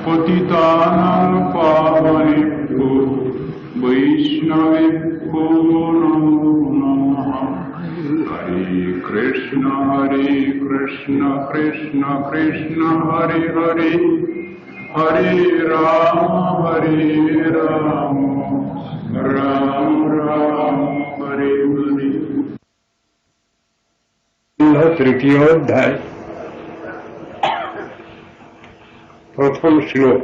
पतितानां पावनेभ्यो वैष्णवेभ्यो नमो नमः। हरे कृष्ण कृष्ण कृष्ण हरे हरे, हरे राम राम राम हरे हरे। तृतीयोध्याय प्रथम श्लोक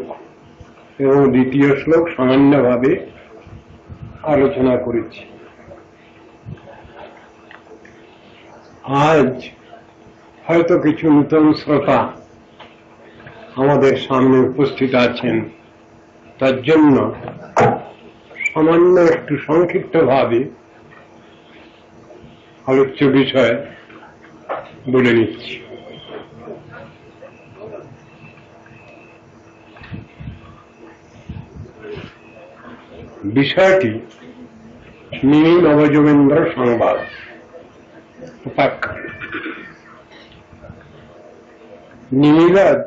এবং দ্বিতীয় শ্লোক সামান্যভাবে আলোচনা করেছি। আজ হয়তো কিছু নূতন শ্রোতা আমাদের সামনে উপস্থিত আছেন, তার জন্য সামান্য একটু সংক্ষিপ্তভাবে আলোচ্য বিষয় বলে নিচ্ছি। বিষয়টি মিনি নবযোগেন্দ্র সংবাদ উপাখ্যান। নিমিরাজ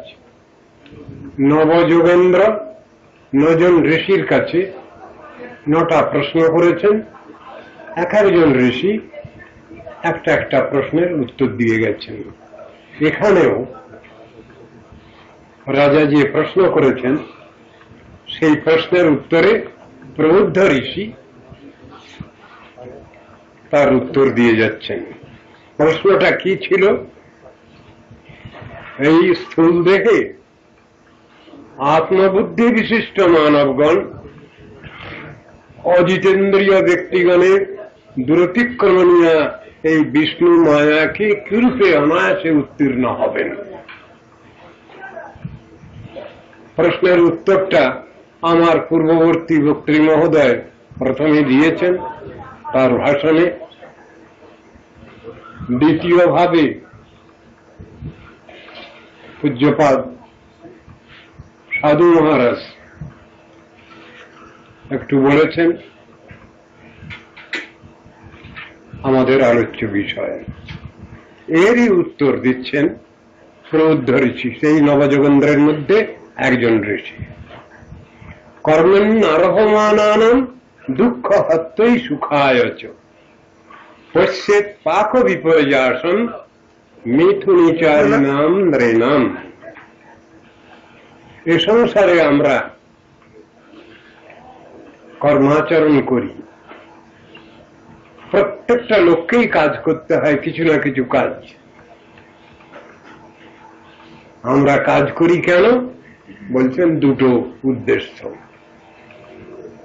নবযোগেন্দ্র 9 জন ঋষির কাছে 9টা প্রশ্ন করেছেন। এক একজন ঋষি একটা একটা প্রশ্নের উত্তর দিয়ে গেছেন। এখানেও রাজা যে প্রশ্ন করেছেন সেই প্রশ্নের উত্তরে প্রবুদ্ধ ঋষি তার উত্তর দিয়ে যাচ্ছেন। প্রশ্নটা কি ছিল? এই স্থূল দেহে আত্মবুদ্ধি বিশিষ্ট মানবগণ অজিতেন্দ্রীয় ব্যক্তিগণের দূরতিক্রমণীয় এই বিষ্ণু মায়াকে কিরূপে অনায়াসে উত্তীর্ণ হবেন? প্রশ্নের উত্তরটা আমার পূর্ববর্তী বক্তৃ মহোদয় প্রথমে দিয়েছেন তার ভাষণে। দ্বিতীয়ভাবে পূজ্যপাদ সাধু মহারাজ একটু বলেছেন আমাদের আলোচ্য বিষয়। এরই উত্তর দিচ্ছেন প্রবুদ্ধ ঋষি, সেই নবযোগেন্দ্রের মধ্যে একজন ঋষি। কর্মণ্যারহমানানাং দুঃখ হত্যৈ সুখায় চ পশ্যেৎ পাক বিপর্যাসন মিথুনিচারিণাম নৃণাম। এ সংসারে আমরা কর্মাচরণ করি, প্রত্যেকটা লোককেই কাজ করতে হয়, কিছু না কিছু কাজ। আমরা কাজ করি কেন? বলছেন দুটো উদ্দেশ্য।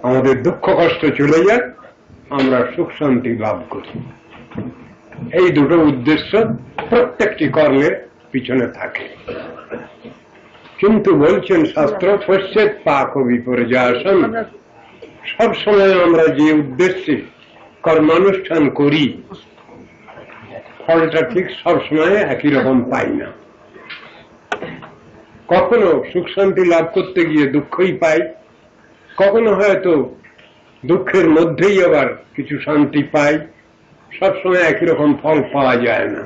আমাদের দুঃখ কষ্ট চলে যাক, আমরা সুখ শান্তি লাভ করি। এই দুটো উদ্দেশ্য প্রত্যেকটি কর্মের পিছনে থাকে। কিন্তু বলছেন শাস্ত্র পশ্যেৎ পাক বিপর্যাসন, সবসময় আমরা যে উদ্দেশ্যে কর্মানুষ্ঠান করি ফলটা ঠিক সবসময় একই রকম পাই না। কখনো সুখ শান্তি লাভ করতে গিয়ে দুঃখই পাই, কখনো হয়তো দুঃখের মধ্যেই আবার কিছু শান্তি পাই। সবসময় একই রকম ফল পাওয়া যায় না।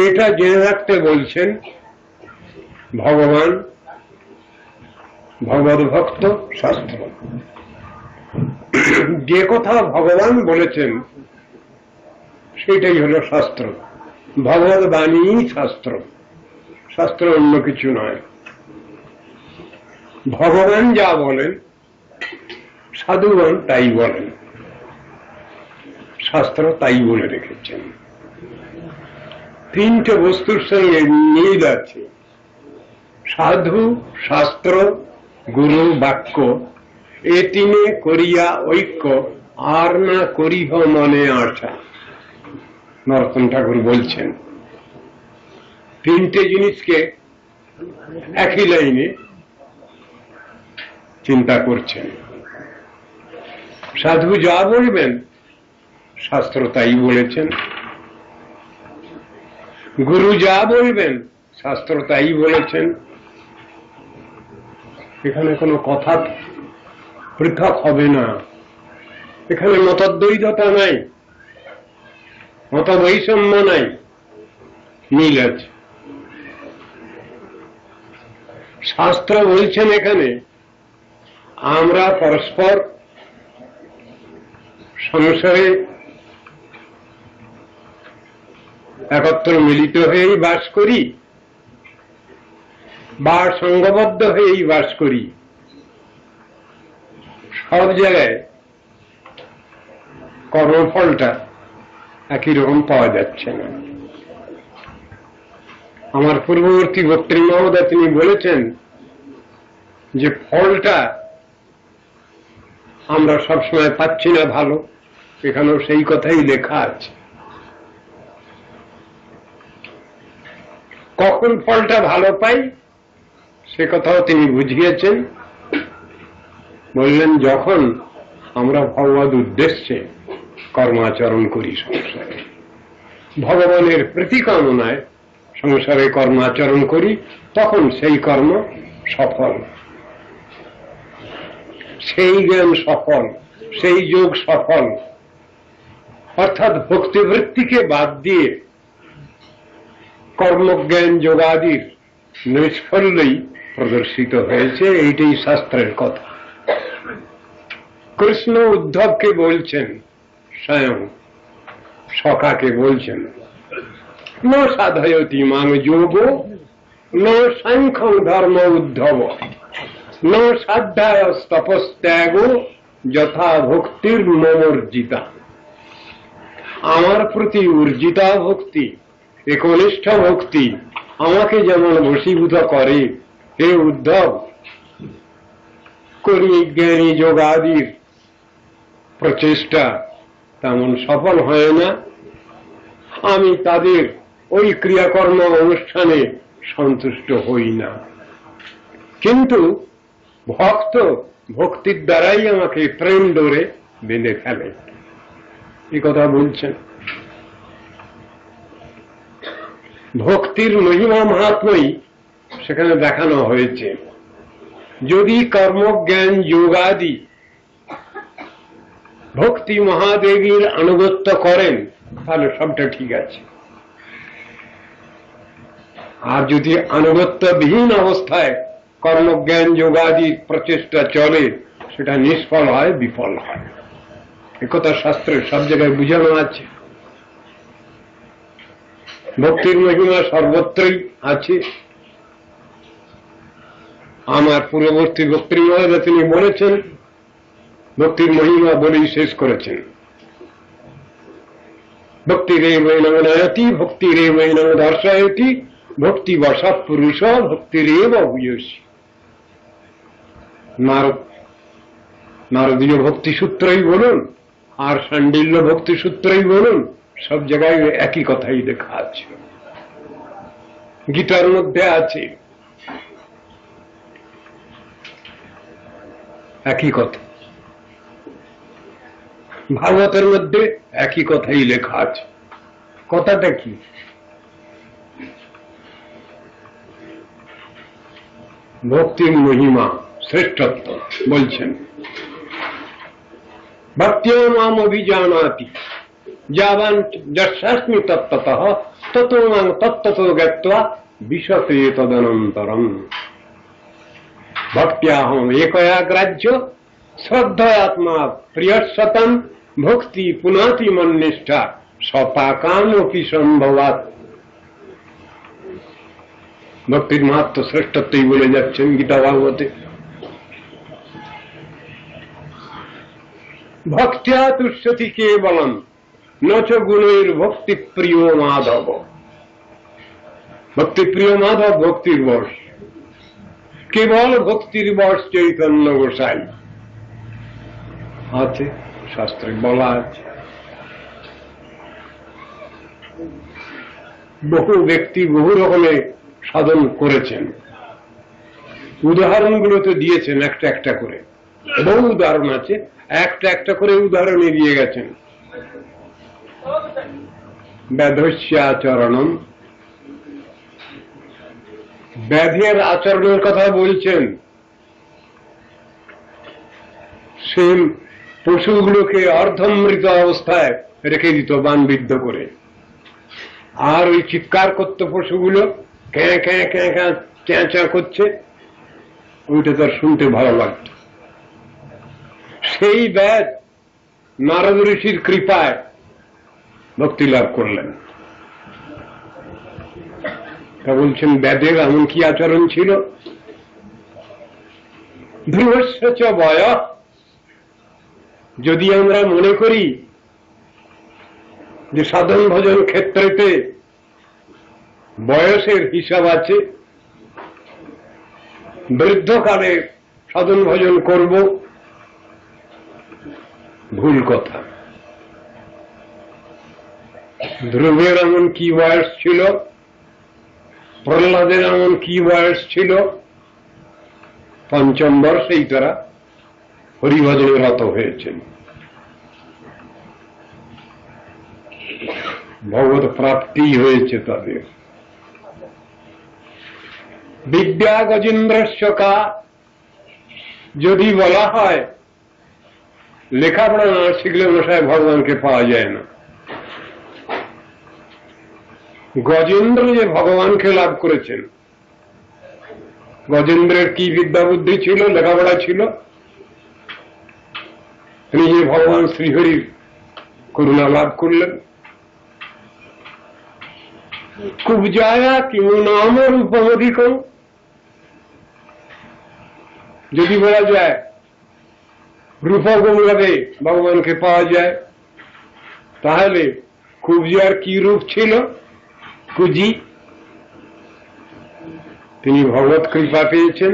এটা জেনে রাখতে বলছেন ভগবান, ভগবদ ভক্ত, শাস্ত্র। যে কথা ভগবান বলেছেন সেটাই হলো শাস্ত্র। ভগবদ বাণী শাস্ত্র, শাস্ত্র অন্য কিছু নয়। ভগবান যা বলেন সাধুগণ তাই বলেন, শাস্ত্র তাই বলে রেখেছেন। তিনটে বস্তুর সঙ্গে মিল আছে, সাধু, শাস্ত্র, গুরু, বাক্য। এ তিনে করিয়া ঐক্য, আর না করিহ মনে আশা। নরোত্তম ঠাকুর বলছেন তিনটে জিনিসকে একই লাইনে চিন্তা করছেন। সাধু যা বলবেন শাস্ত্র তাই বলেছেন, গুরু যা বলবেন শাস্ত্র তাই বলেছেন। এখানে কোনো কথা পৃথক হবে না, এখানে মতদ্বৈধতা নাই, মত বৈষম্য নাই, মিল আছে। শাস্ত্র বলছেন এখানে আমরা পরস্পর সংসারে একত্র মিলিত হয়েই বাস করি বা সংঘবদ্ধ হয়েই বাস করি, সব জায়গায় কর্মফলটা একই রকম পাওয়া যাচ্ছে না। আমার পূর্ববর্তী বক্তৃ মহোদয় তিনি বলেছেন যে ফলটা আমরা সবসময় পাচ্ছি না ভালো, এখানেও সেই কথাই লেখা আছে। কখন ফলটা ভালো পাই সে কথাও তিনি বুঝিয়েছেন। বললেন যখন আমরা ভগবদ উদ্দেশ্যে কর্মাচরণ করি, সংসারে ভগবানের প্রতিকামনায় সংসারে কর্মাচরণ করি, তখন সেই কর্ম সফল, সেই জ্ঞান সফল, সেই যোগ সফল। অর্থাৎ ভক্তিবৃত্তিকে বাদ দিয়ে কর্মজ্ঞান যোগাদির নৈষ্ফল্যই প্রদর্শিত হয়েছে। এইটাই শাস্ত্রের কথা। কৃষ্ণ উদ্ধবকে বলছেন, স্বয়ং সখাকে বলছেন, ন সাধয়তি মাং যোগ ন সাংখ্যং ধর্ম উদ্ধব ন সাধ্যায় তপস্ত্যাগ যথা ভক্তির মমর্জিতা। আমার প্রতি উর্জিতা ভক্তি, একনিষ্ঠ ভক্তি আমাকে যেমন বশীভূত করে, হে উদ্ধব, কর্মী জ্ঞানী যোগাদির প্রচেষ্টা তেমন সফল হয় না। আমি তাদের ওই ক্রিয়াকর্ম অনুষ্ঠানে সন্তুষ্ট হই না, কিন্তু ভক্ত ভক্তির দ্বারাই আমাকে প্রেম ডোরে বেঁধে ফেলে, এই কথা বলছেন। ভক্তির মহিমা মাহাত্ম্যই সেখানে দেখানো হয়েছে। যদি কর্মজ্ঞান যোগাদি ভক্তি মহাদেবীর আনুগত্য করেন তাহলে সবটা ঠিক আছে, আর যদি আনুগত্যবিহীন অবস্থায় কর্মজ্ঞান যোগাদি প্রচেষ্টা চলে সেটা নিষ্ফল হয়, বিফল হয়। একথা শাস্ত্রের সব জায়গায় বুঝানো আছে। ভক্তির মহিমা সর্বত্রই আছে। আমার পূর্ববর্তী বক্তৃতা তিনি বলেছেন, ভক্তির মহিমা বলেই শেষ করেছেন। ভক্তিরেবৈনং নয়তি ভক্তিরেবৈনং দর্শয়তি ভক্তি বশৎ পুরুষ ভক্তিরেব ভূয়সী। নারদীয় ভক্তি সূত্রই বলুন আর শাণ্ডিল্য ভক্তি সূত্রই বলুন, সব জায়গায় একই কথাই লেখা আছে। গীতার মধ্যে আছে একই কথা, ভাগবতের মধ্যে একই কথাই লেখা আছে। কথাটা কি? ভক্তির মহিমা শ্রেষ্ঠত্ব বলছেন। ভক্ত্যা মাম অভিজানাতি যাবান যস্যাস্মি তত্ত্বতঃ ততো মাং তত্ত্বতো জ্ঞাত্বা বিশতে তদনন্তরম। ভক্ত্যাহম একয়া গ্রাহ্য শ্রদ্ধয়াত্মা প্রিয়সতম ভক্তি পুনাতি মন্নিষ্ঠা সপাকামপি সম্ভবাৎ। ভক্তির মাহাত্ম্য শ্রেষ্ঠত্বই বলে যাচ্ছেন গীতা ভাগবতে। ভক্ত্যা তুষ্যতি কেবলম নচ গুণের ভক্তি প্রিয় মাধব। ভক্তি প্রিয় মাধব ভক্তির বশ, কেবল ভক্তির বশ চৈতন্য গোসাই আছে, শাস্ত্রে বলা আছে। বহু ব্যক্তি বহু রকমের সাধন করেছেন, উদাহরণগুলো তো দিয়েছেন একটা একটা করে, বহু উদাহরণ আছে, একটা একটা করে উদাহরণে দিয়ে গেছেন। ব্যাধস্যাচরণম, ব্যাধের আচরণের কথা বলছেন। সে পশুগুলোকে অর্ধমৃত অবস্থায় রেখে দিত বানবিদ্ধ করে, আর ওই চিৎকার করত পশুগুলো, ক্যাঁ ক্যাঁ ক্যাঁ ক্যাঁ চ্যাঁ চ্যাঁ করছে, ওইটা তার শুনতে ভালো লাগত। সেই ব্যাস নারদ ঋষির কৃপায় ভক্তি লাভ করলেন। তা বলছেন বেদের এমন কি আচরণ ছিল? ধ্রুবস্য চ বয়, যদি আমরা মনে করি যে সাধন ভজন ক্ষেত্রেতে বয়সের হিসাব আছে, বৃদ্ধকালে সাধন ভজন করব, ভুল কথা। ধ্রুবের এমন কি বয়স ছিল, প্রহ্লাদের এমন কি বয়স ছিল, পঞ্চম বর্ষেই তারা হরিভজনে রত হয়েছেন, ভগবত প্রাপ্তি হয়েছে তাদের। বিদ্যা গজেন্দ্রস্য কা, যদি বলা হয় লেখাপড়া না শিখলে মশায় ভগবানকে পাওয়া যায় না। গজেন্দ্র যে ভগবানকে লাভ করেছেন, গজেন্দ্রের কি বিদ্যা বুদ্ধি ছিল, লেখাপড়া ছিল? তিনি যে ভগবান শ্রীহরির করুণা লাভ করলেন। কুবজায়া কিমু নাম রূপমধিকম, যদি বলা যায় রূপগমভাবে ভগবানকে পাওয়া যায়, তাহলে কুবজার কি রূপ ছিল? কুজি। তিনি ভগবত কৃপা পেয়েছেন।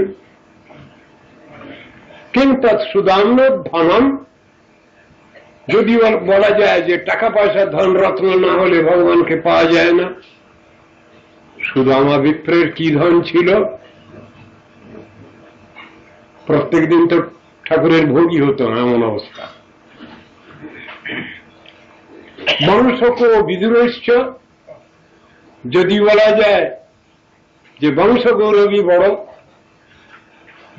কিন্তু সুদাম্য ধনম, যদি বলা যায় যে টাকা পয়সা ধন রত্ন না হলে ভগবানকে পাওয়া যায় না, সুদামা বিপ্রের কি ধন ছিল? প্রত্যেক দিন তো ঠাকুরের ভোগই হতো না, এমন অবস্থা। বংশক বিদুরশ্চ, যদি বলা যায় যে বংশ গৌরবী বড়,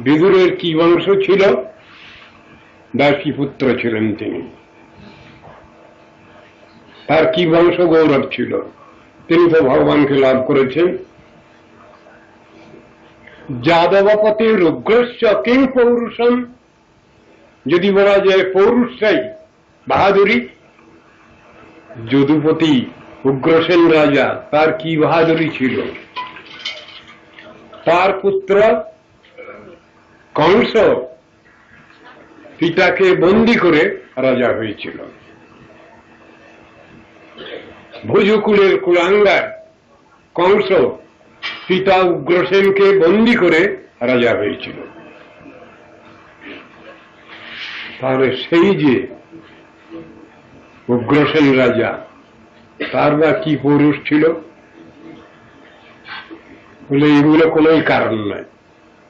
বিদুরের কি বংশ ছিল? দাসী পুত্র ছিলেন তিনি, তার কি বংশ গৌরব ছিল? তিনি তো ভগবানকে লাভ করেছেন। যাদবপতি রুগ্রস্য কিং পৌরুষম, যদি বলা যায় পৌরুষাই বাহাদুরি, যদুপতি উগ্রসেন রাজা, তার কি বাহাদুরি ছিল? তার পুত্র কংস পিতাকে বন্দী করে রাজা হয়েছিল। ভুজকুলের কুলাঙ্গার কংস পিতা উগ্রসেনকে বন্দী করে রাজা হয়েছিল। তাহলে সেই যে উগ্রসেন রাজা, তার বা কি পৌরুষ ছিল? বলে এগুলো কোনোই কারণ নয়,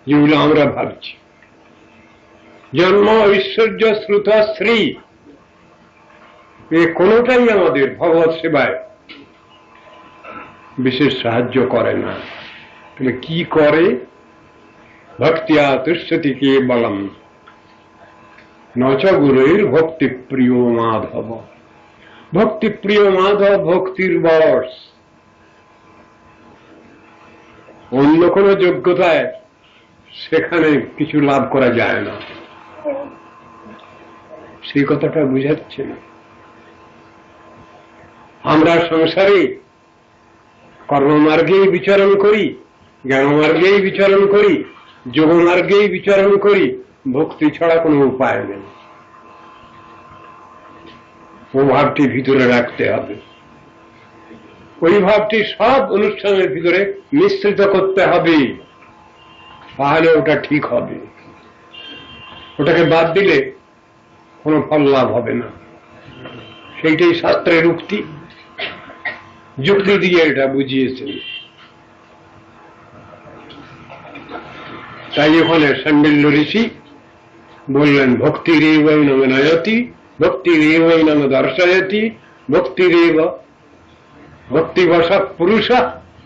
যেগুলো আমরা ভাবছি। জন্ম ঐশ্বর্য শ্রুত শ্রী, এ কোনোটাই আমাদের ভগবত সেবায় বিশেষ সাহায্য করে না। তাহলে কি করে? ভক্তিয়া তুষ্যতি কে বলম নচ গুরুর ভক্তি প্রিয় মাধব। ভক্তি প্রিয় মাধব ভক্তির বর্ষ, অন্য কোন যোগ্যতায় সেখানে কিছু লাভ করা যায় না। সেই কথাটা বুঝাচ্ছে না। আমরা সংসারে কর্মমার্গেই বিচরণ করি, জ্ঞানমার্গেই বিচরণ করি, যোগমার্গেই বিচরণ করি, ভক্তি ছাড়া কোনো উপায় নেই। ও ভাবটি ভিতরে রাখতে হবে, ওই ভাবটি সব অনুষ্ঠানের ভিতরে মিশ্রিত করতে হবে, তাহলে ওটা ঠিক হবে। ওটাকে বাদ দিলে কোনো ফল লাভ হবে না। সেইটাই শাস্ত্রের উক্তি, যুক্তি দিয়ে এটা বুঝিয়েছেন। তাই ওখানে শাণ্ডিল্য ঋষি বললেন ভক্তিরেবৈনং নয়তি, ভক্তিরেবৈনং দর্শয়তি, ভক্তিরেব ভক্তিবশ পুরুষ,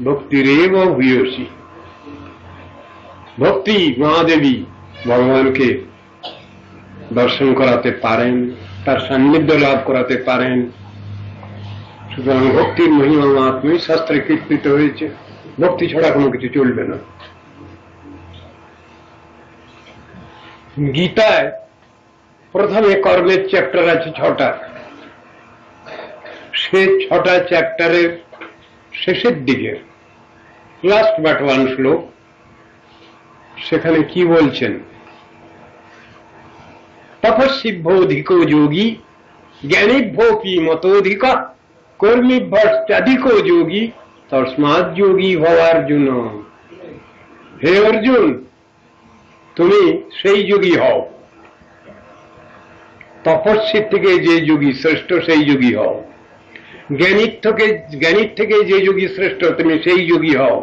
ভক্তিরেব ভূয়সী। ভক্তি মহাদেবী ভগবানকে দর্শন করাতে পারেন, তার সান্নিধ্য লাভ করাতে পারেন। সুতরাং ভক্তির মহিমা মাহাত্ম্যই শাস্ত্রে কীর্তিত হয়েছে। ভক্তি ছাড়া কোনো কিছু চলবে না। গীতায় প্রথমে কর্মের চ্যাপ্টার আছে 6টা। সে 6টা চ্যাপ্টারের শেষের দিকে লাস্ট বাট ওয়ান শ্লোক, সেখানে কি বলছেন? তপস্বিভ্যোধিক যোগী জ্ঞানীভ্যোপি মতোধিক কর্মীভ্যশ্চাধিক যোগী তস্মাৎ যোগী ভবার্জুন। হে অর্জুন, তুমি সেই যোগী হও, তপস্বীর থেকে যে যোগী শ্রেষ্ঠ সেই যোগী হও, জ্ঞানীর থেকে যে যোগী শ্রেষ্ঠ তুমি সেই যোগী হও,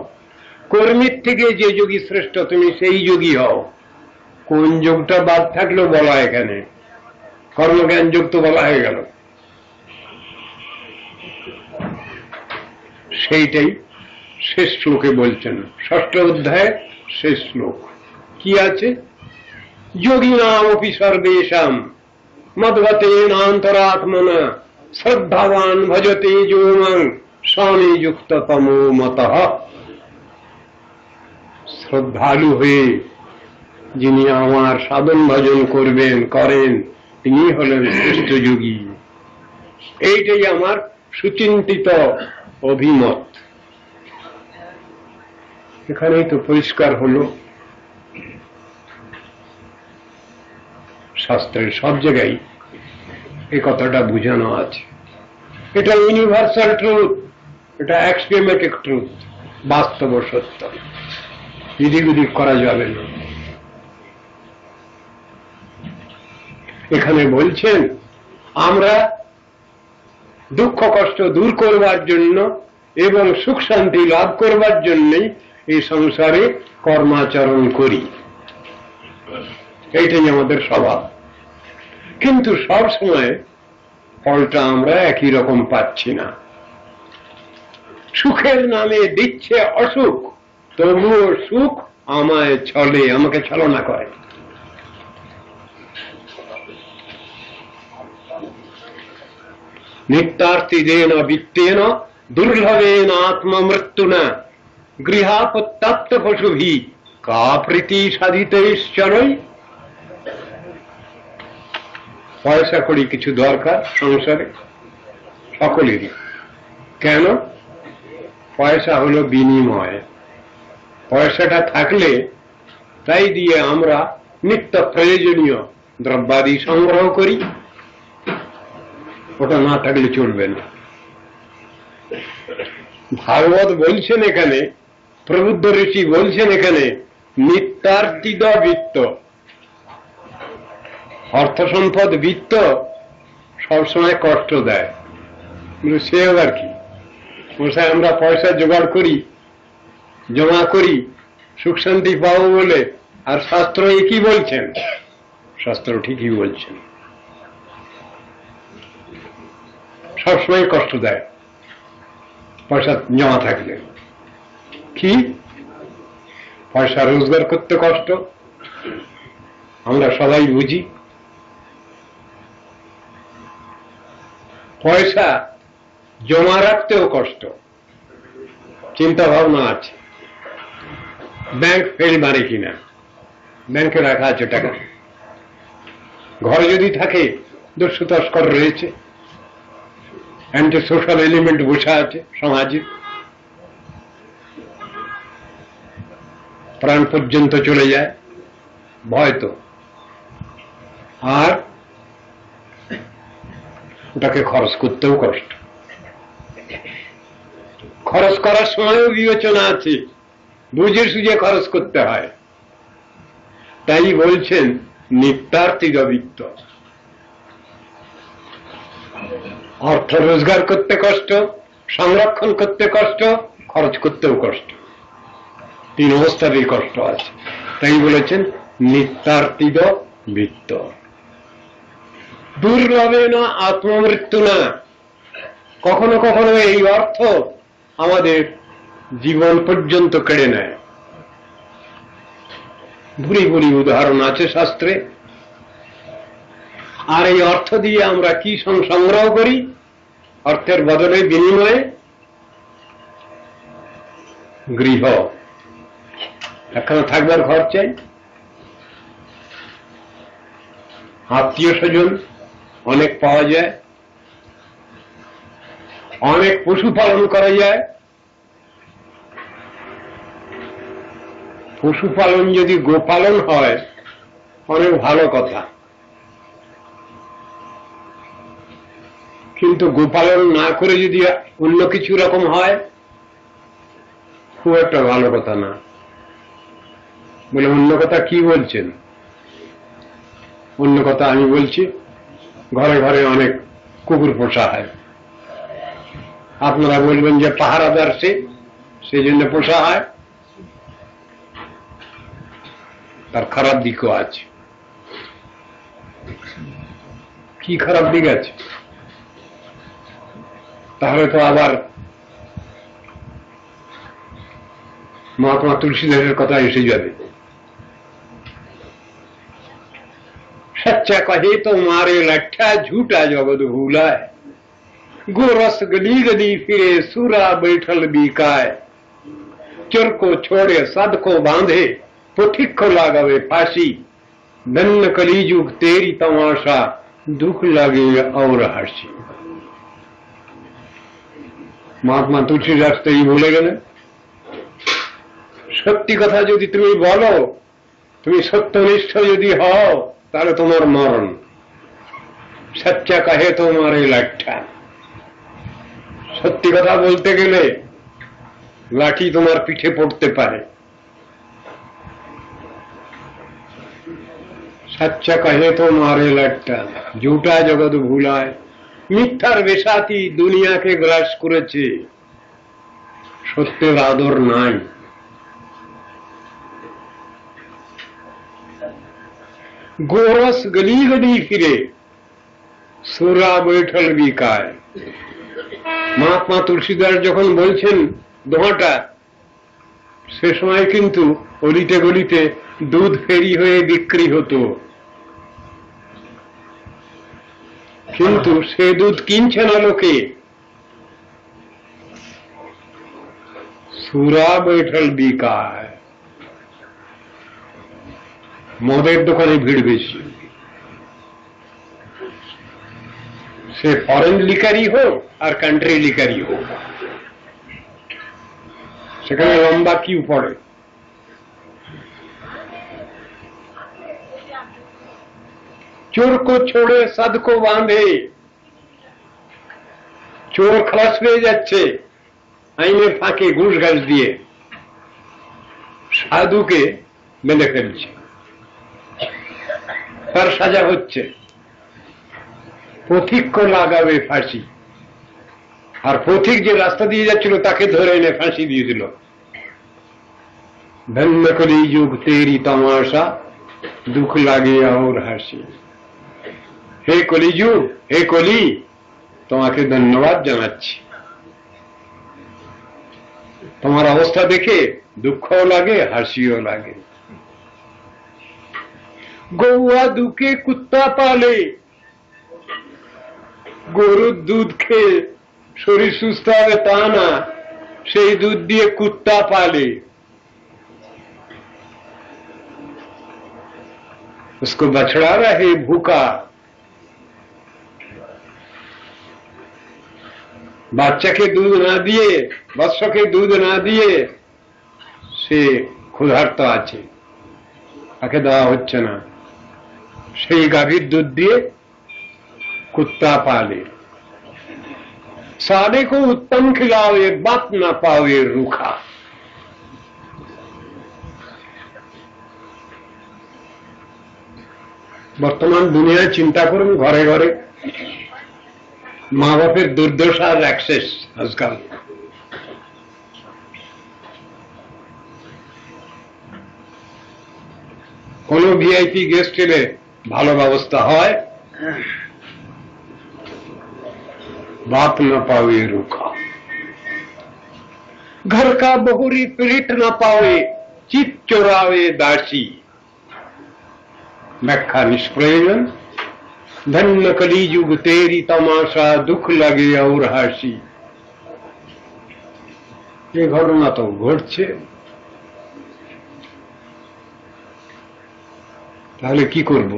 কর্মীর থেকে যে যোগী শ্রেষ্ঠ তুমি সেই যোগী হও। কোন যোগটা বাদ থাকলো বলা, এখানে কর্মজ্ঞান যোগ তো বলা হয়ে গেল। সেইটাই শেষ শ্লোকে বলছেন, 6ষ্ঠ অধ্যায় শেষ শ্লোক কি আছে? যোগিনামপি সর্বেষাং মদ্গতেনান্তরাত্মনা শ্রদ্ধাবান ভজতে যো মাং স্বামী যুক্ত তমো মতঃ। শ্রদ্ধালু হয়ে যিনি আমার সাধন ভজন করেন তিনি হলেন শ্রেষ্ঠ যোগী। এইটাই আমার সুচিন্তিত অভিমত। এখানেই তো পরিষ্কার হলো, শাস্ত্রের সব জায়গায় এই কথাটা বুঝানো আছে। এটা ইউনিভার্সাল ট্রুথ, এটা অ্যাক্সিওমেটিক ট্রুথ, বাস্তব সত্য, এদিক ওদিক করা যাবে না। এখানে বলছেন আমরা দুঃখ কষ্ট দূর করবার জন্য এবং সুখ শান্তি লাভ করবার জন্যই এই সংসারে কর্মাচরণ করি, এইটাই আমাদের স্বভাব। কিন্তু সব সময় ফলটা আমরা একই রকম পাচ্ছি না। সুখের নামে দিচ্ছে অসুখ, তবুও সুখ আমায় ছলে, আমাকে ছলনা করে। নিত্যার্থীদেন বিত্তেন দুর্লভেন আত্মমৃত্যুনা গৃহাপত্যাপ্ত পশুভি কা প্রীতি সাধিতৈশ্চরৈ। পয়সা করি কিছু দরকার সংসারে সকলেরই। কেন? পয়সা হলো বিনিময়। পয়সাটা থাকলে তাই দিয়ে আমরা নিত্য প্রয়োজনীয় দ্রব্যাদি সংগ্রহ করি, ওটা না থাকলে চলবে না। ভাগবত বলছেন এখানে, প্রবুদ্ধ ঋষি বলছেন এখানে, নিত্যার্জিত বিত্ত, অর্থ সম্পদ বিত্ত সবসময় কষ্ট দেয়। সে আবার কি? মশাই আমরা পয়সা জোগাড় করি, জমা করি সুখ শান্তি পাবো বলে, আর শাস্ত্র একই বলছেন। শাস্ত্র ঠিকই বলছেন, সবসময় কষ্ট দেয় পয়সা জমা থাকলে। কি? পয়সা রোজগার করতে কষ্ট, আমরা সবাই বুঝি। পয়সা জমা রাখতেও কষ্ট, চিন্তা ভাবনা আছে। ব্যাংক ফেল মারে কিনা, ব্যাংকে রাখা আছে টাকা, ঘরে যদি থাকে দস্যু তস্কর রয়েছে, অ্যান্টি সোশ্যাল এলিমেন্ট বসে আছে সমাজে, প্রাণ পর্যন্ত চলে যায় ভয় তো। আর ওটাকে খরচ করতেও কষ্ট, খরচ করার সময়ও বিবেচনা আছে, বুঝে সুঝে খরচ করতে হয়। তাই বলছেন নিত্যার্থিক বিত্ত। অর্থ রোজগার করতে কষ্ট, সংরক্ষণ করতে কষ্ট, খরচ করতেও কষ্ট, তিন অবস্থারই কষ্ট আছে। তাই বলেছেন নিত্যার্থিক বিত্ত। দুর্লভে না আত্মমৃত্যু না। কখনো কখনো এই অর্থ আমাদের জীবন পর্যন্ত কেড়ে নেয়। ভুরি ভুরি উদাহরণ আছে শাস্ত্রে। আর এই অর্থ দিয়ে আমরা কি সংগ্রহ করি? অর্থের বদলে বিনিময়ে গৃহ, একখানা থাকবার ঘর চাই, আত্মীয় স্বজন অনেক পাওয়া যায়, অনেক পশু পালন করা যায়। পশুপালন যদি গোপালন হয় অনেক ভালো কথা, কিন্তু গোপালন না করে যদি অন্য কিছু রকম হয় খুব একটা ভালো কথা না। বলে অন্য কথা কি বলছেন? অন্য কথা আমি বলছি, ঘরে ঘরে অনেক কুকুর পোষা হয়। আপনারা বলবেন যে পাহারাদার সেই জন্য পোষা হয়, তার খারাপ দিকও আছে। কি খারাপ দিক আছে? তাহলে তো আবার মহাত্মা তুলসীদাসের কথা এসে যাবে। सच्चा कहे तो मारे लट्ठा, झूठा जगत भूलाए, गोरस गली गली फिरे, सूरा बैठल बीकाए, चोर को छोड़े सद को बांधे, पुथिक को लगावे फांसी, धन्य कलीजुग तेरी तमाशा, दुख लगे और हर्षी। महात्मा तुलसीदास तो ही बोले गए, সত্যি কথা যদি তুমি বলো, তুমি সত্যনিষ্ঠ যদি হও, তাহলে তোমার মরণ। সচ্চা কাহে তোমার এই লাঠা, সত্যি কথা বলতে গেলে লাঠি তোমার পিঠে পড়তে পারে। সচ্চা কাহে তোমার এই লাঠা, ঝুটা জগৎ ভুলায়। মিথ্যার বেসাতি দুনিয়াকে গ্রাস করেছে, সত্যের আদর নাই। गोरस गली गली फिरे, सूरा बैठल बिकाय। महात्मा तुलसीदास যখন বলছেন দোহাটা, সে সময় কিন্তু অলিতে গলিতে দুধ ফেরি হয়ে বিক্রি হতো, কিন্তু সে দুধ কিনছে না লোকে। सूरा बैठल बिकाय, মদের দোকানে ভিড় বেশি। সে ফরেন লিকারই হোক আর কান্ট্রি লিকারই হোক, সেখানে লম্বা কিউ পড়ে। চোর কো ছোড়ে সাদ কো বাঁধে, চোর খালাস পেয়ে যাচ্ছে আইনের ফাঁকে ঘুষ ঘাস দিয়ে, সাধুকে বেঁধে ফেলছে, তার সাজা হচ্ছে। পথিক কো লাগাবে ফাঁসি, আর পথিক যে রাস্তা দিয়ে যাচ্ছিল তাকে ধরে এনে ফাঁসি দিয়ে দিল। ধন্য কলি যুগ তেরি তমাশা, দুঃখ লাগে আর হাসি। হে কলিযুগ, হে কলি, তোমাকে ধন্যবাদ জানাচ্ছি। তোমার অবস্থা দেখে দুঃখও লাগে, হাসিও লাগে। গৌয়া দুকে কুত্তা পালে, গরুর দুধ খেয়ে শরীর সুস্থ হবে তা না, সেই দুধ দিয়ে কুত্তা পালে। उसको बछड़ा रहे भूखा, বাচ্চাকে দুধ না দিয়ে, বৎসকে দুধ না দিয়ে সে ক্ষুধার্ত আছে, তাকে দেওয়া হচ্ছে না, সেই গাভীর দুধ দিয়ে কুত্তা পালে। सादे को उत्तम खिलावे, बात ना पावे रूखा। বর্তমান দুনিয়ায় চিন্তা করুন, ঘরে ঘরে মা বাপের দুর্দশার অ্যাক্সেস আজকাল। কোন ভিআইপি গেস্ট এলে ভালো ব্যবস্থা হয়, बात न पावे रूखा। घर का बहुरी पीड़ित न पावे, चित चोरावे दासी। व्याख्या निष्प्रयोजन। धन्य कलीजुग तेरी तमाशा, दुख लगे और हासी। ये घटना तो ঘটছে, তাহলে কি করব?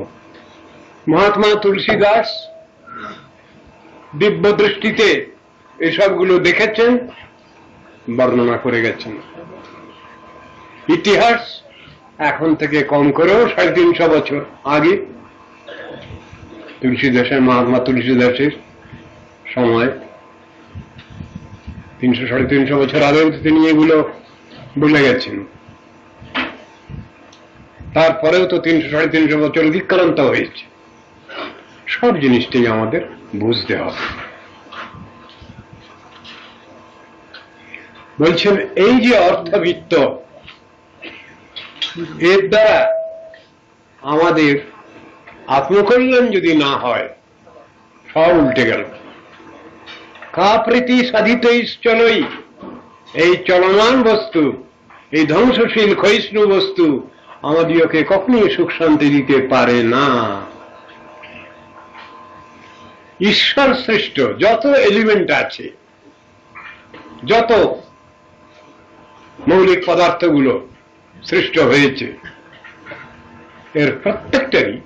মহাত্মা তুলসী দাস দিব্য দৃষ্টিতে এসবগুলো দেখেছেন, বর্ণনা করে গেছেন। ইতিহাস এখন থেকে কম করেও 350 বছর আগে তুলসীদাসের, মহাত্মা তুলসীদাসের সময় 300-350 বছর আগেও তিনি এগুলো বলে গেছেন। তারপরেও তো 300-350 বছর অতিক্রান্ত হয়েছে। সব জিনিসটাই আমাদের বুঝতে হবে। বলছেন এই যে অর্থবিত্ত, এর দ্বারা আমাদের আত্মকল্যাণ যদি না হয়, সব উল্টে গেল। কা প্রীতি সাধিত চলই, এই চলমান বস্তু, এই ধ্বংসশীল ক্ষয়িষ্ণু বস্তু আমাদিওকে কখনই সুখ শান্তি দিতে পারে না। ঈশ্বর সৃষ্ট যত এলিমেন্ট আছে, যত মৌলিক পদার্থগুলো সৃষ্ট হয়েছে, এর প্রত্যেকটারই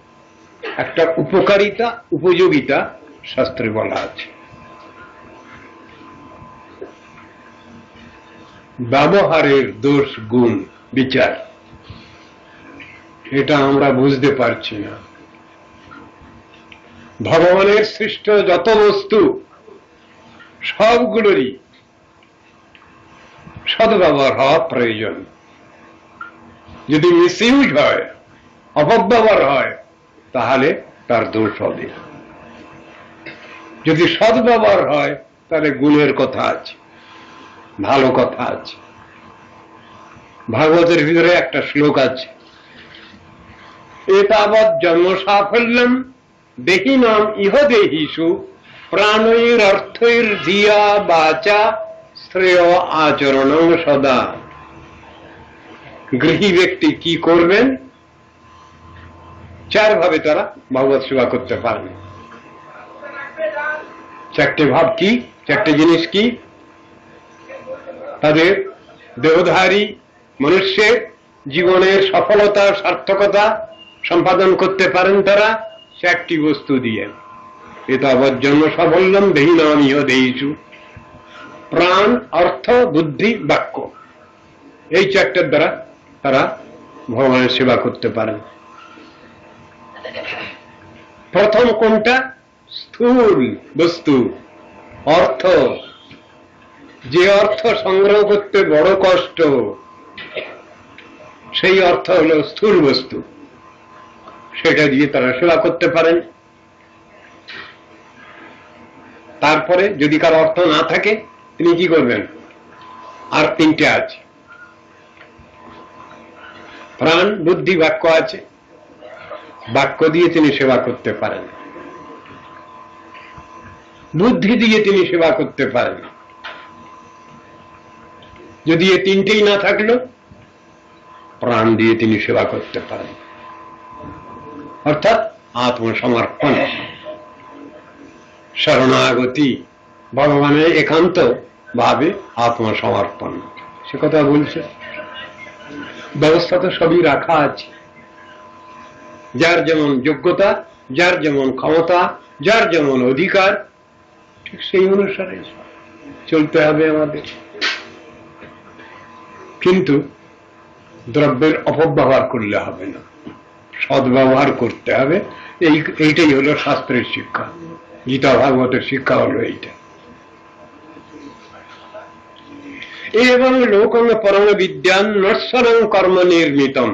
একটা উপকারিতা, উপযোগিতা শাস্ত্রে বলা আছে। ব্যবহারের দোষ গুণ বিচার, এটা আমরা বুঝতে পারছি না। ভগবানের সৃষ্ট যত বস্তু সবগুলোরই সদ্ব্যবহার হওয়া প্রয়োজন। যদি মিসইউজ হয়, অপব্যবহার হয়, তাহলে তার দোষ হবে। যদি সদ্ব্যবহার হয়, তাহলে গুণের কথা আছে, ভালো কথা আছে। ভাগবতের ভিতরে একটা শ্লোক আছে, এতাবৎ জন্ম সাফল্যম দেহিনাম ইহ দেহিষু প্রাণৈর অর্থৈর ধিয়া বাচা শ্রেয় আচরণ সদা। গৃহী ব্যক্তি কি করবেন? 4 ভাবে তারা ভগবত সেবা করতে পারেন। 4টে ভাব কি? 4টে জিনিস কি? তাদের দেহধারী মনুষ্যের জীবনের সফলতা, সার্থকতা সম্পাদন করতে পারেন তারা 4টি বস্তু দিয়ে। এতাবৎ জন্ম সাফল্যম দেহিনাম ইহ দেহিষু, প্রাণ, অর্থ, বুদ্ধি, বাক্য, এই 4টার দ্বারা তারা ভগবানের সেবা করতে পারেন। প্রথম কোনটা? স্থূল বস্তু, অর্থ। যে অর্থ সংগ্রহ করতে বড় কষ্ট, সেই অর্থ হলো স্থূল বস্তু, সেটা দিয়ে তারা সেবা করতে পারেন। তারপরে যদি কার অর্থ না থাকে, তিনি কি করবেন? আর 3টে আছে, প্রাণ, বুদ্ধি, বাক্য আছে। বাক্য দিয়ে তিনি সেবা করতে পারেন, বুদ্ধি দিয়ে তিনি সেবা করতে পারেন। যদি এ 3টেই না থাকলো, প্রাণ দিয়ে তিনি সেবা করতে পারেন, অর্থাৎ আত্মসমর্পণ, শরণাগতি, ভগবানের একান্ত ভাবে আত্মসমর্পণ। সে কথা বলছে। ব্যবস্থা তো সবই রাখা আছে, যার যেমন যোগ্যতা, যার যেমন ক্ষমতা, যার যেমন অধিকার, ঠিক সেই অনুসারে চলতে হবে আমাদের। কিন্তু দ্রব্যের অপব্যবহার করলে হবে না, সদ্ব্যবহার করতে হবে। এইটাই হলো শাস্ত্রের শিক্ষা, গীতা ভাগবতের শিক্ষা হলো এইটা। এবং লোকং পরম বিদ্যান নশ্বরং কর্ম নির্মিতম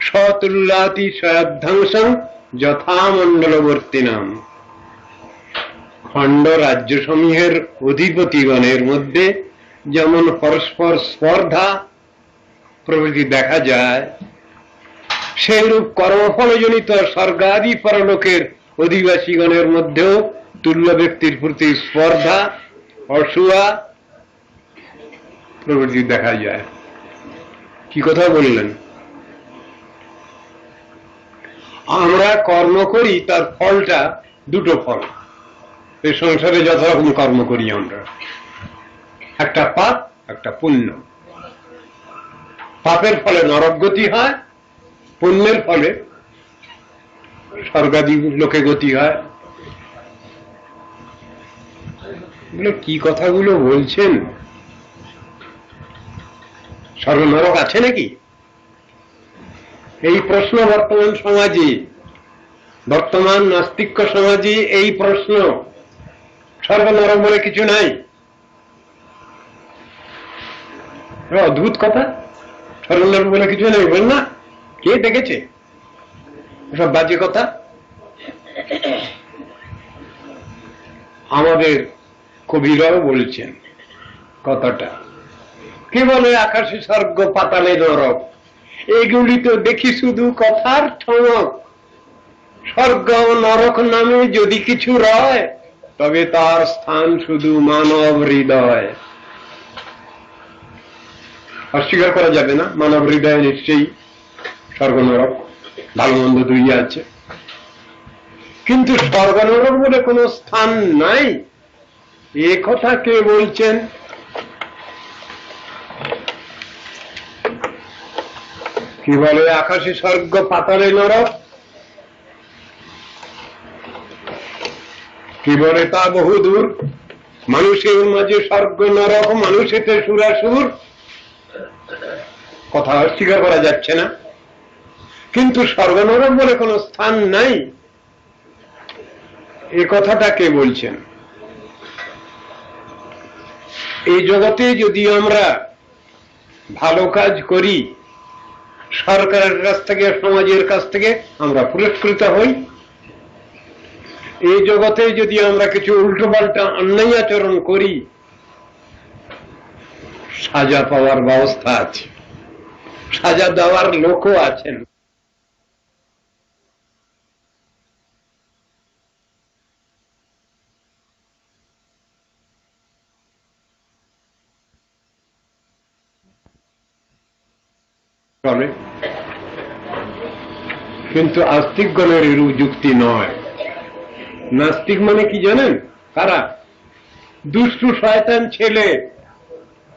সতুল্যাতি স্বয়ধ্বংসং যথামণ্ডলবর্তিনাম। খণ্ড রাজ্যসমূহের অধিপতিগণের মধ্যে যেমন পরস্পর স্পর্ধা প্রভৃতি দেখা যায়, সেইরূপ কর্মফলজনিত স্বর্গাদি পরলোকের অধিবাসীগণের মধ্যেও তুল্য ব্যক্তির প্রতি স্পর্ধা, অসূয়া প্রভৃতি দেখা যায়। কি কথা বললেন? আমরা কর্ম করি, তার ফলটা 2টো ফল। এই সংসারে যত রকম কর্ম করি আমরা, একটা পাপ, একটা পুণ্য। পাপের ফলে নরকগতি হয়, পুণ্যের ফলে স্বর্গাদি লোকে গতি হয়। এগুলো কি কথাগুলো বলছেন? স্বর্গ নরক আছে নাকি? এই প্রশ্ন বর্তমান সমাজে, বর্তমান নাস্তিক্য সমাজে এই প্রশ্ন। স্বর্গ নরক বলে কিছু নাই। অদ্ভুত কথা, স্বর্গ নরক বলে কিছু নেই, বল না? কে দেখেছে? সব বাজে কথা। আমাদের কবিরাও বলছেন কথাটা। কে বলে আকাশে স্বর্গ পাতালে নরক? এগুলি তো দেখি শুধু কথার ঠমক। স্বর্গ নরক নামে যদি কিছু রয়, তবে তার স্থান শুধু মানব হৃদয়। অস্বীকার করা যাবে না, মানব হৃদয়ে নিশ্চয়ই স্বর্গ নরক ভালো মন্দ দুই আছে, কিন্তু স্বর্গ নরক বলে কোনো স্থান নাই, এ কথা কে বলছেন? কি বলে আকাশে স্বর্গ পাতালে নরক? কি বলে তা বহুদূর। মানুষের মাঝে স্বর্গ নরক, মানুষেতে সুরাসুর, কথা অস্বীকার করা যাচ্ছে না, কিন্তু স্বর্গ নরক বলে কোনো স্থান নাই, এ কথাটা কে বলছেন? এই জগতে যদি আমরা ভালো কাজ করি, সরকারের কাছ থেকে, সমাজের কাছ থেকে আমরা পুরস্কৃত হই। এই জগতে যদি আমরা কিছু উল্টোপাল্টা অন্যায় আচরণ করি, সাজা পাওয়ার ব্যবস্থা আছে, সাজা দেওয়ার লোকও আছেন। কিন্তু আস্তিকগণের এরূপ যুক্তি নয়। নাস্তিক মানে কি জানেন? তারা দুষ্টু শয়তান ছেলে,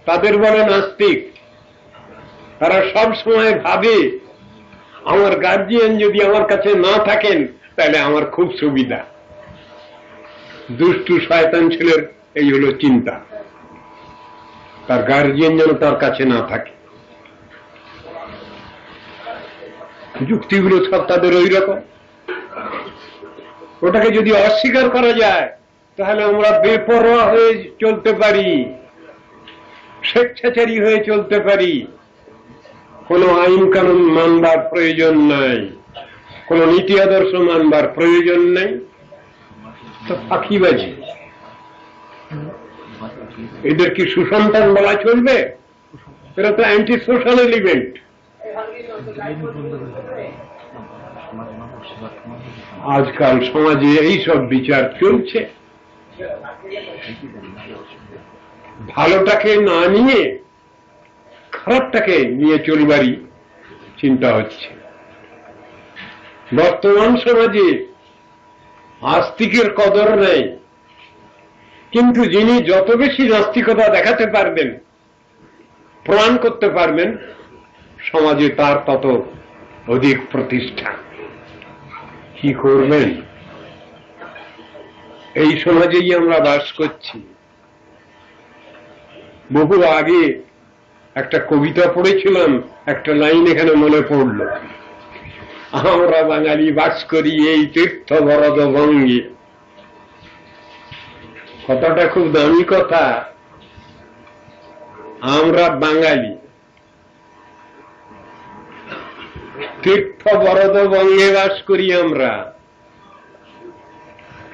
তাদের বলে নাস্তিক। তারা সব সময় ভাবে আমার গার্জিয়ান যদি আমার কাছে না থাকেন তাহলে আমার খুব সুবিধা। দুষ্টু শয়তান ছেলের এই হলো চিন্তা, তার গার্জিয়ান যেন তার কাছে না থাকে। যুক্তিগুলো সব তাদের ওই রকম। ওটাকে যদি অস্বীকার করা যায় তাহলে আমরা বেপরোয়া হয়ে চলতে পারি, স্বেচ্ছাচারী হয়ে চলতে পারি, কোনো আইন কানুন মানবার প্রয়োজন নাই, কোনো নীতি আদর্শ মানবার প্রয়োজন নেই। তো ফাঁকিবাজি, এদের কি সুসন্তান বলা চলবে? এরা তো অ্যান্টি সোশ্যাল এলিমেন্ট। আজকাল সমাজে এইসব বিচার চলছে। ভালোটাকে না নিয়ে খারাপটাকে নিয়ে চলবারই চিন্তা হচ্ছে। বর্তমান সমাজে আস্তিকের কদর নেই, কিন্তু যিনি যত বেশি নাস্তিকতা দেখাতে পারবেন, প্রমাণ করতে পারবেন, সমাজে তার তত অধিক প্রতিষ্ঠা। কি করবেন? এই সমাজেই আমরা বাস করছি। বহু আগে একটা কবিতা পড়েছিলাম, একটা লাইন এখানে মনে পড়ল, আমরা বাঙালি বাস করি এই তীর্থ বরদ বঙ্গে। কথাটা খুব দামি কথা। আমরা বাঙালি তীর্থ বরদ বঙ্গে বাস করি আমরা,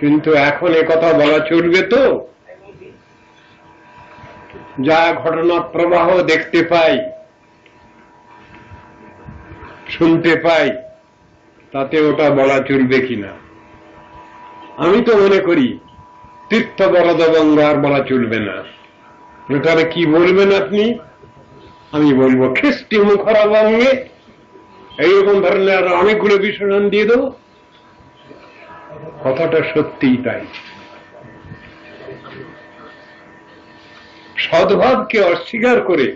কিন্তু এখন এ কথা বলা চলবে তো? যা ঘটনা প্রবাহ দেখতে পাই, শুনতে পাই, তাতে ওটা বলা চলবে কিনা? আমি তো মনে করি তীর্থ বরদ বঙ্গ আর বলা চলবে না। তাহলে কি বলবেন আপনি? আমি বলবো খ্রিস্টি মুখরা বঙ্গে, এইরকম ধরনের আর অনেকগুলো বিশেষণ দিয়ে দেব। কথাটা সত্যিই তাই। সদ্ভাবকে অস্বীকার করে,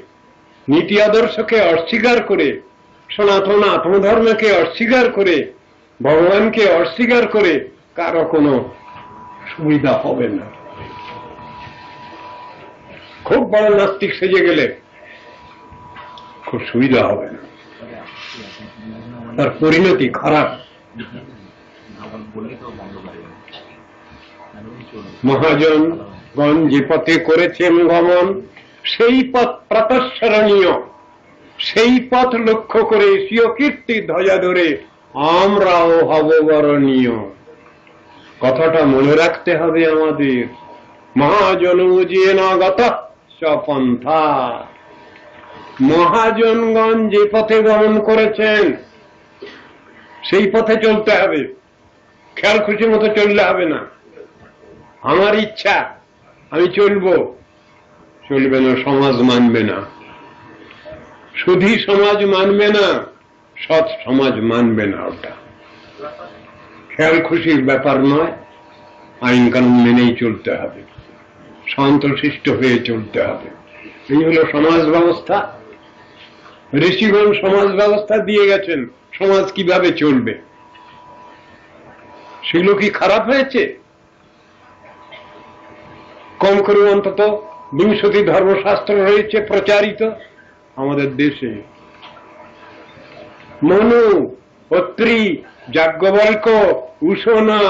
নীতি আদর্শকে অস্বীকার করে, সনাতন আত্মধর্মকে অস্বীকার করে ভগবানকে অস্বীকার করে কারো কোনো সুবিধা হবে না। খুব বড় নাস্তিক সেজে গেলে খুব সুবিধা হবে না, তার পরিণতি খারাপ। মহাজনগণ যে পথে করেছেন গমন, সেই পথ প্রাতঃস্মরণীয়, সেই পথ লক্ষ্য করে স্বীয় কীর্তি ধ্বজা ধরে আমরাও হব বরণীয়। কথাটা মনে রাখতে হবে আমাদের। মহাজন যে না গত পন্থা, মহাজনগণ যে পথে গমন করেছেন সেই পথে চলতে হবে। খেয়াল খুশি মতো চললে হবে না। আমার ইচ্ছা আমি চলবো, চলবে না, সমাজ মানবে না। শুধু সমাজ মানবে না, সৎ সমাজ মানবে না। ওটা খেয়াল খুশির ব্যাপার নয়, আইন কানুন মেনেই চলতে হবে, শান্তশিষ্ট হয়ে চলতে হবে। এই হলো সমাজ ব্যবস্থা। ঋষিগণ সমাজ ব্যবস্থা দিয়ে গেছেন, সমাজ কিভাবে চলবে। সেগুলো কি খারাপ হয়েছে? কম করে অন্তত 20টি ধর্মশাস্ত্র রয়েছে প্রচারিত আমাদের দেশে। মনু, অত্রি, যাজ্ঞবল্ক্য, উশনা,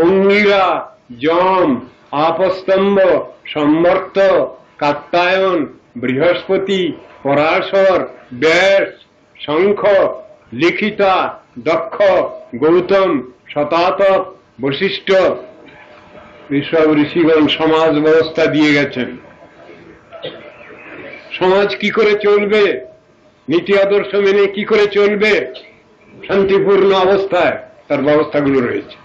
অঙ্গিরা, যম, আপস্তম্ভ, সম্বর্ত, কাত্যায়ন, বৃহস্পতি, পরাশর, ব্যাস, শঙ্খ, লিখিতা, দক্ষ, গৌতম, শতাতপ, বশিষ্ঠ, এসব ঋষিগণ সমাজ ব্যবস্থা দিয়ে গেছেন। সমাজ কি করে চলবে, নীতি আদর্শ মেনে কি করে চলবে শান্তিপূর্ণ অবস্থায়, তার ব্যবস্থাগুলো রয়েছে।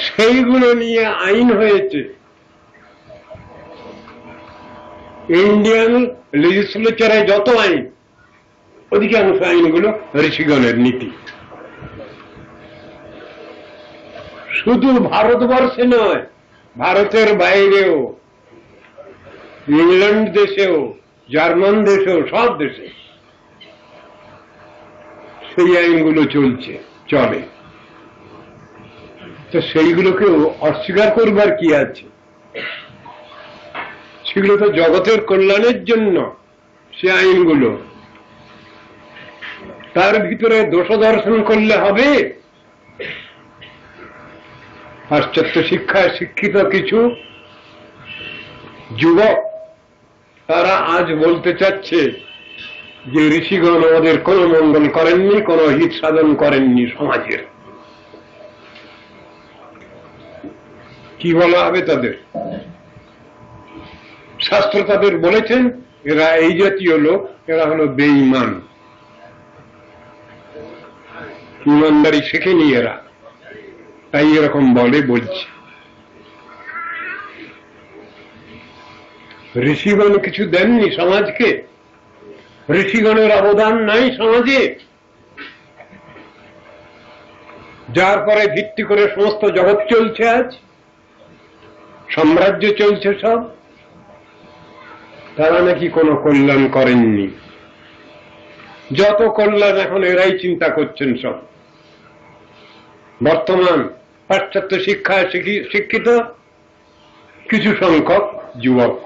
সেইগুলো নিয়ে আইন হয়েছে। ইন্ডিয়ান লেজিসলেচারে যত আইন, অধিকাংশ আইনগুলো ঋষিগণের নীতি। শুধু ভারতবর্ষে নয়, ভারতের বাইরেও, ইংল্যান্ড দেশেও, জার্মান দেশেও, সব দেশে সেই আইনগুলো চলে। তো সেইগুলোকেও অস্বীকার করবার কি আছে? সেগুলো তো জগতের কল্যাণের জন্য সে আইনগুলো। তার ভিতরে দোষ দর্শন করলে হবে? পাশ্চাত্য শিক্ষায় শিক্ষিত কিছু যুবক তারা আজ বলতে চাচ্ছে যে ঋষিগণ আমাদের কোনো মঙ্গল করেননি, কোনো হিত সাধন করেননি সমাজের। কি বলা হবে তাদের? শাস্ত্র তাদের বলেছেন এরা এই জাতীয় লোক, এরা হলো বেঈমান, ইমানদারি শেখেনি এরা, তাই এরকম বলছে। ঋষিগণ কিছু দেননি সমাজকে, ঋষিগণের অবদান নাই সমাজে, যার পরে ভিত্তি করে সমস্ত জগৎ চলছে, আজ সাম্রাজ্য চলছে সব। তারা নাকি কোনো কল্যাণ করেননি। যত কল্যাণ এখন এরাই চিন্তা করছেন সব। বর্তমান পাশ্চাত্য শিক্ষায় শিক্ষিত কিছু সংখ্যক যুবক,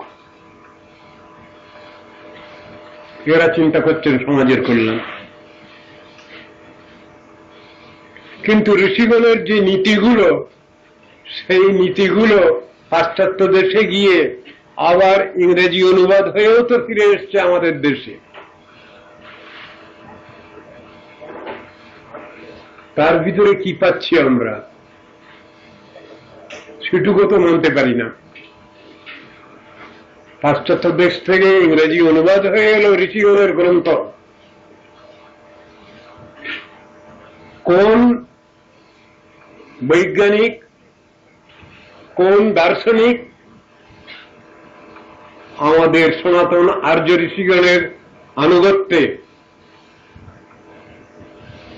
এরা চিন্তা করছেন সমাজের কল্যাণ। কিন্তু ঋষিগণের যে নীতিগুলো, সেই নীতিগুলো পাশ্চাত্য দেশে গিয়ে আবার ইংরেজি অনুবাদ হয়েও তো ফিরে এসছে আমাদের দেশে। তার ভিতরে কি পাচ্ছি আমরা সেটুকু তো মানতে পারি না। পাশ্চাত্য দেশ থেকে ইংরেজি অনুবাদ হয়ে এলো ঋষিগণের গ্রন্থ। কোন বৈজ্ঞানিক, কোন দার্শনিক আমাদের সনাতন আর্য ঋষিগণের আনুগত্যে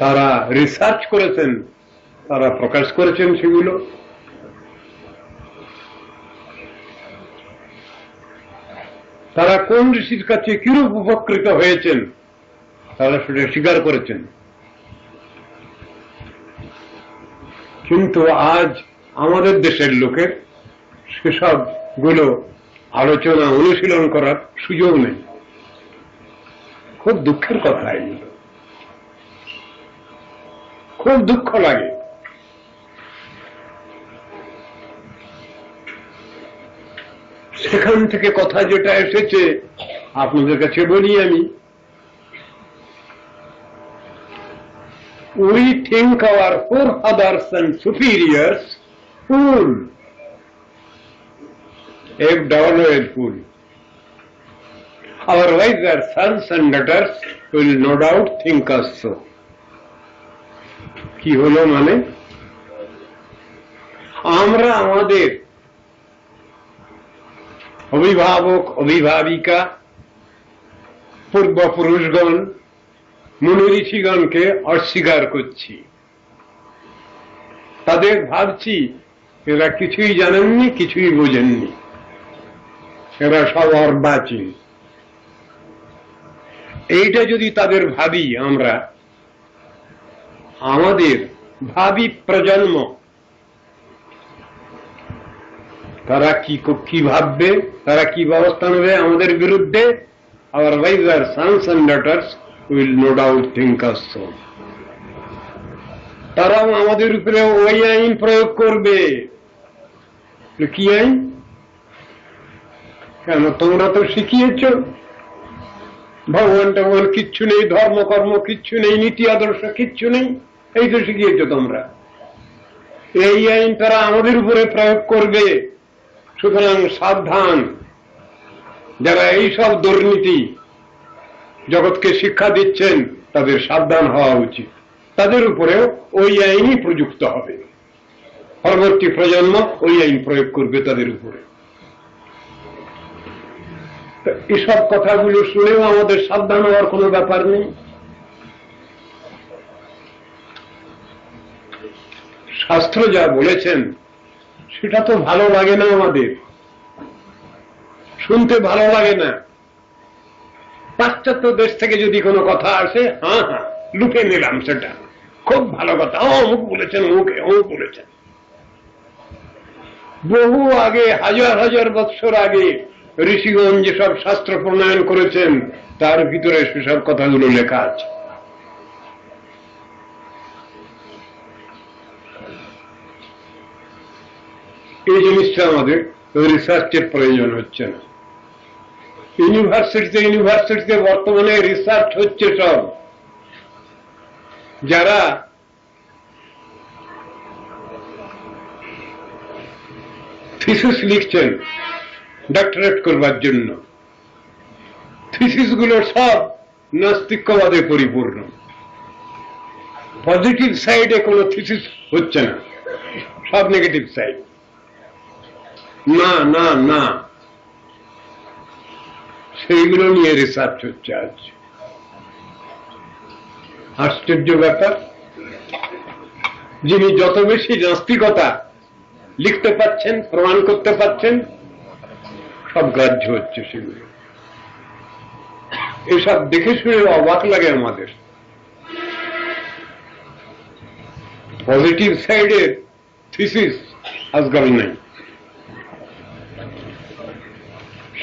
তারা রিসার্চ করেছেন, তারা প্রকাশ করেছেন সেগুলো? তারা কোন ঋষির কাছে কিরূপ উপকৃত হয়েছেন তারা সেটা স্বীকার করেছেন? কিন্তু আজ আমাদের দেশের লোকের সেসব গুলো আলোচনা অনুশীলন করার সুযোগ নেই। খুব দুঃখের কথা এগুলো, খুব দুঃখ লাগে। সেখান থেকে কথা যেটা এসেছে আপনাদের কাছে বলি আমি, we think our forefathers and superiors fool, fool. Our wiser sons and daughters will no doubt think us so. কি হলো মানে, আমরা আমাদের অভিভাবক অভিভাবিকা পূর্বপুরুষগণ মুনি ঋষিগণকে অস্বীকার করছি। তাদের ভাবছি এরা কিছুই জানেননি, কিছুই বোঝেননি, এরা সব অর্বাচীন। এইটা যদি তাদের ভাবি আমরা, আমাদের ভাবি প্রজন্ম তারা কি ভাববে, তারা কি ব্যবস্থা নেবে আমাদের বিরুদ্ধে? Our wiser sons and daughters will no doubt think us so. তারাও আমাদের উপরে ওই আইন প্রয়োগ করবে। কি আইন? কেন তোমরা তো শিখিয়েছ ভগবান টগবান কিচ্ছু নেই, ধর্মকর্ম কিচ্ছু নেই, নীতি আদর্শ কিচ্ছু নেই, এই তো শিখিয়েছ তোমরা। এই আইন তারা আমাদের উপরে প্রয়োগ করবে। সুতরাং সাবধান, যারা এইসব দুর্নীতি জগৎকে শিক্ষা দিচ্ছেন তাদের সাবধান হওয়া উচিত। তাদের উপরেও ওই আইনই প্রযুক্ত হবে, পরবর্তী প্রজন্ম ওই আইন প্রয়োগ করবে তাদের উপরে। এসব কথাগুলো শুনেও আমাদের সাবধান হওয়ার কোনো ব্যাপার নেই। শাস্ত্র যা বলেছেন সেটা তো ভালো লাগে না, আমাদের শুনতে ভালো লাগে না। পাশ্চাত্য দেশ থেকে যদি কোনো কথা আসে, হ্যাঁ হ্যাঁ লুকে নিলাম, সেটা খুব ভালো কথা, অমুক বলেছেন, অমুক বলেছেন। বহু আগে, হাজার হাজার বৎসর আগে ঋষিগণ যেসব শাস্ত্র প্রণয়ন করেছেন তার ভিতরে সেসব কথাগুলো লেখা আছে। এই জিনিসটা আমাদের রিসার্চের প্রয়োজন হচ্ছে না। ইউনিভার্সিটিতে বর্তমানে রিসার্চ হচ্ছে সব। যারা থিসিস লিখছেন ডক্টরেট করবার জন্য, থিসিস গুলো সব নাস্তিক্যবাদে পরিপূর্ণ। পজিটিভ সাইডে কোনো থিসিস হচ্ছে না, সব নেগেটিভ সাইড। না না না, সেইগুলো নিয়ে রিসার্চ হচ্ছে আজ। আশ্চর্য ব্যাপার, যিনি যত বেশি নাস্তিকতা লিখতে পাচ্ছেন, প্রমাণ করতে পাচ্ছেন, সব গ্রাহ্য হচ্ছে সেগুলো। এসব দেখে শুনে অবাক লাগে আমাদের। পজিটিভ সাইডের থিসিস আজকাল নাই।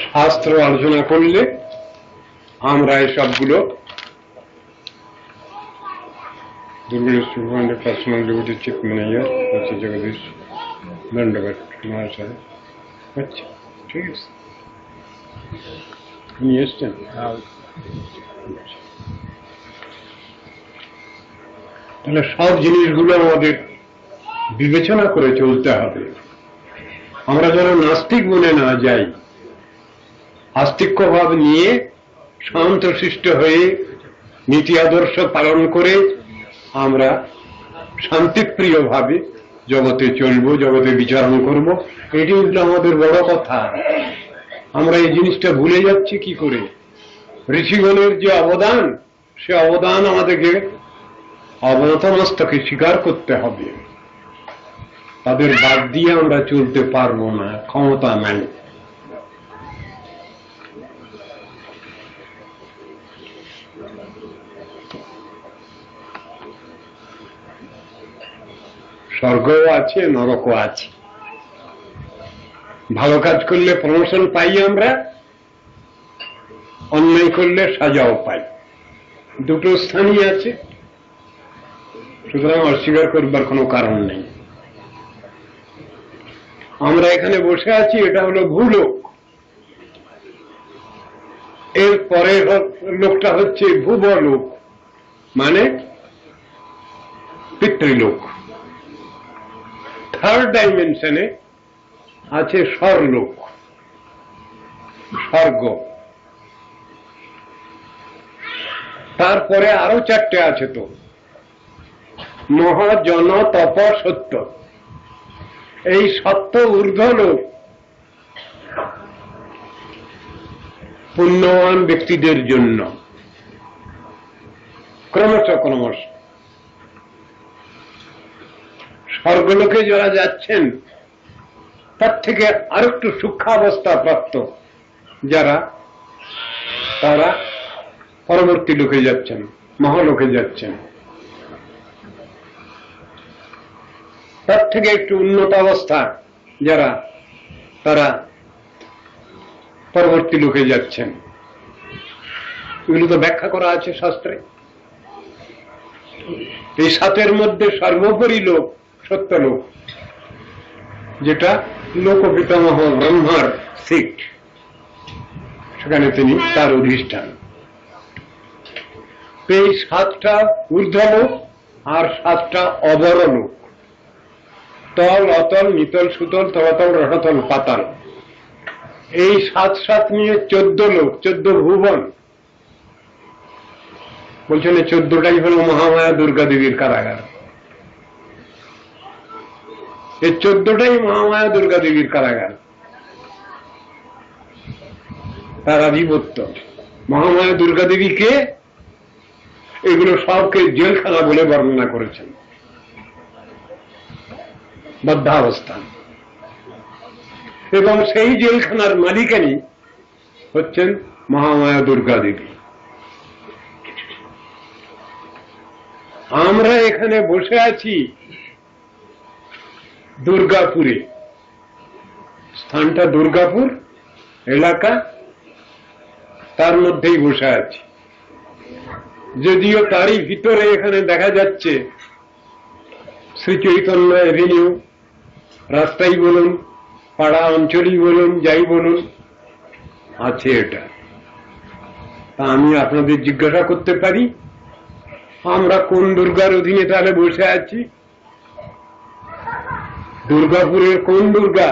শাস্ত্র আলোচনা করলে আমরা এসবগুলো Durgeshwar personal duty chief manager Jagdish Dandaghat মহাশয়। আচ্ছা ঠিক আছে, উনি এসছেন। তাহলে সব জিনিসগুলো আমাদের বিবেচনা করে চলতে হবে। আমরা যেন নাস্তিক বলে না যাই, আস্তিক্য ভাব নিয়ে শান্তশিষ্ট হয়ে নীতি আদর্শ পালন করে আমরা শান্তিপ্রিয় ভাবে জগতে চলবো, জগতে বিচারণ করব। এটি হলো আমাদের বড় কথা। আমরা এই জিনিসটা ভুলে যাচ্ছি কি করে? ঋষিগণের যে অবদান, সে অবদান আমাদেরকে অবনতমস্তকে স্বীকার করতে হবে। তাদের বাদ দিয়ে আমরা চলতে পারবো না, ক্ষমতা নাই। স্বর্গও আছে, নরকও আছে। ভালো কাজ করলে প্রমোশন পাই আমরা, অন্যায় করলে সাজাও পাই, দুটো স্থানই আছে। সুতরাং অস্বীকার করবার কোনো কারণ নেই। আমরা এখানে বসে আছি, এটা হলো ভূলোক। এর পরের লোকটা হচ্ছে ভুবলোক, মানে পিতৃলোক। থার্ড ডাইমেনশনে আছে স্বর্লোক, স্বর্গ। তারপরে আরো চারটে আছে তো, মহাজন তপ সত্য। এই সত্য ঊর্ধ্বলোক পুণ্যবান ব্যক্তিদের জন্য ক্রমশ ক্রমশ। স্বর্গলোকে যারা যাচ্ছেন তার থেকে আরেকটু সূক্ষ্মাবস্থা প্রাপ্ত যারা, তারা পরবর্তী লোকে যাচ্ছেন, মহালোকে যাচ্ছেন। তার থেকে একটু উন্নত অবস্থা যারা, তারা পরবর্তী লোকে যাচ্ছেন। এগুলো তো ব্যাখ্যা করা আছে শাস্ত্রে। এই সাতের মধ্যে সর্বোপরি লোক সত্যলোক, যেটা লোক পিতামহ ব্রহ্মার সিট, সেখানে তিনি তার অধিষ্ঠান। এই সাতটা ঊর্ধ্বলোক আর সাতটা অবরলোক, তল অতল নিতল সুতল তলাতল রসাতল পাতাল। এই সাত সাত নিয়ে 14 লোক, 14 ভুবন। বলছেন 14টাই হল মহামায়া দুর্গা দেবীর কারাগার। এই 14টাই মহামায়া দুর্গা দেবীর কারাগার, তার আধিপত্য। মহামায়া দুর্গা দেবীকে এগুলো সবকে জেলখানা বলে বর্ণনা করেছেন, বদ্ধাবস্থান। এবং সেই জেলখানার মালিকানি হচ্ছেন মহামায়া দুর্গা দেবী। আমরা এখানে বসে আছি দুর্গাপুরে। স্থানটা দুর্গাপুর এলাকা, তার মধ্যেই বসে আছি। যদিও তারই ভিতরে এখানে দেখা যাচ্ছে শ্রী চৈতন্য এভিনিউ, রাস্তাই বলুন, পাড়া অঞ্চলই বলুন, যাই বলুন, আছে এটা। তা আমি আপনাদের জিজ্ঞাসা করতে পারি, আমরা কোন দুর্গার অধীনে তাহলে বসে আছি? দুর্গাপুরের কোন দুর্গা?